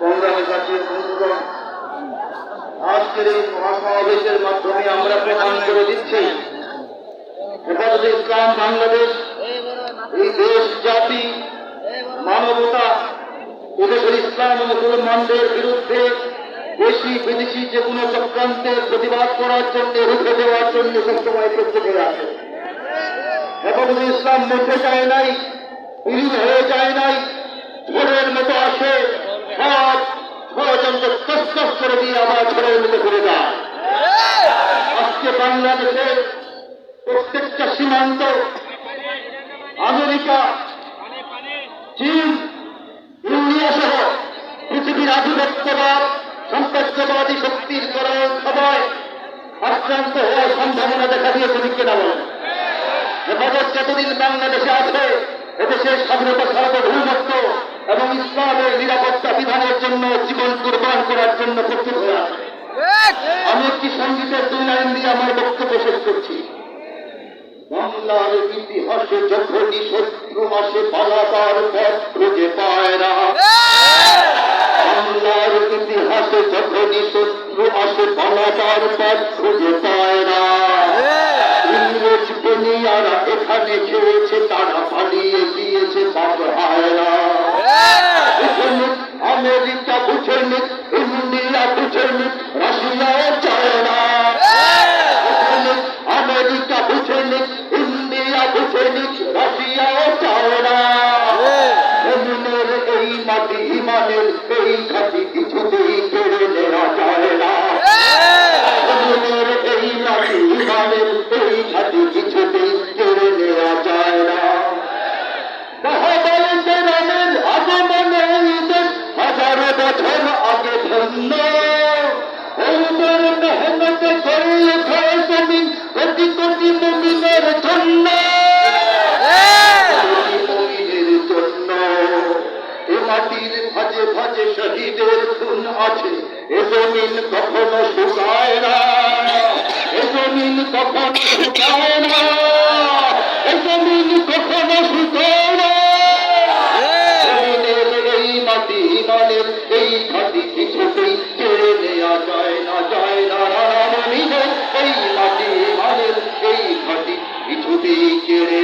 সংগ্রামী জাতীয় বন্ধুগণ, আজকের এই মহাসমাবেশের মাধ্যমে আমরা প্রমাণ করে দিচ্ছি হেফাজতে ইসলাম বাংলাদেশ এই দেশ জাতি মানবতা এদেশের ইসলাম ও মুসলমানদের বিরুদ্ধে দেশি বিদেশি যে কোনো চক্রান্তের প্রতিবাদ করার জন্য রুখে দেওয়ার জন্য সবসময় প্রস্তুত হয়ে আছে। হেফাজতে ইসলাম মধ্যে যায় নাই, বিলীন হয়ে যায় নাই, ঝড়ের মতো আসে, সব ষড়যন্ত্র তসতস করে দিয়ে আবার ঝড়ের মতো ঘুরে যায়। আজকে বাংলাদেশের প্রত্যেকটা সীমান্ত আমেরিকা, চীন, ইন্ডিয়া সহ পৃথিবীর আধিপত্যবাদ সাম্রাজ্যবাদী শক্তির কারণে সবাই আক্রান্ত হওয়ার সম্ভাবনা দেখা দিয়েছে। দিকে না বলেন, হেফাজত যতদিন বাংলাদেশে আছে এদেশের স্বাধীনতা সার্বভৌমত্ব এবং ইসলামের নিরাপত্তা বিধানের জন্য জীবন কুরবান করার জন্য প্রস্তুত হয়ে আছে। আমি একটি সঙ্গীতের 2 লাইন দিয়ে আমার বক্তব্য শেষ করছি। বাংলার ইতিহাসে যখনই শত্রু আসে পালাবার পথ খুঁজে পায় না। বাংলার ইতিহাসে যখনই শত্রু আসে পালাবার পথ খুঁজে পায় না। ইংরেজ দুনিয়ারা এখানে খেয়েছে, তারা পালিয়ে গিয়েছে বাপ হায়রা। আমেরিকা বুঝেনি, ইন্ডিয়া বুঝেনি, রাশিয়াও চায় না। আমেরিকা বুঝেনি, ইন্ডিয়া বুঝেনি, রাশিয়াও চায় না। জমিনের এই মাটি ইমানের এই ঘাটি কিছুতেই কেড়ে নেওয়া যায় না। জমিনের এই মাটি ইমানের এই ঘাটি কিছুতেই কেড়ে নেওয়া যায় না। মহাবলদের রামের আগমনে ঈদের হাজারো বছর আগে ধন্য ওদের মেহনতে গড়ে ওঠে জমিন কোটি কোটি মুমিনের জন্য। মুমিনের জন্য এ মাটির ভাজে ভাজে শহীদের খুন আছে। এ জমিন কখনো শুকায় না, এ জমিন কখনো শুকায় না, এ জমিন কখনো শুকায় না। জমিনের এই মাটি ইমানের এই ঘাটি কিছুতেই কেড়ে নেওয়া যায় না, যায় না। জমিনের এই মাটি ইমানের এই ঘাটি কিছুতেই কেড়ে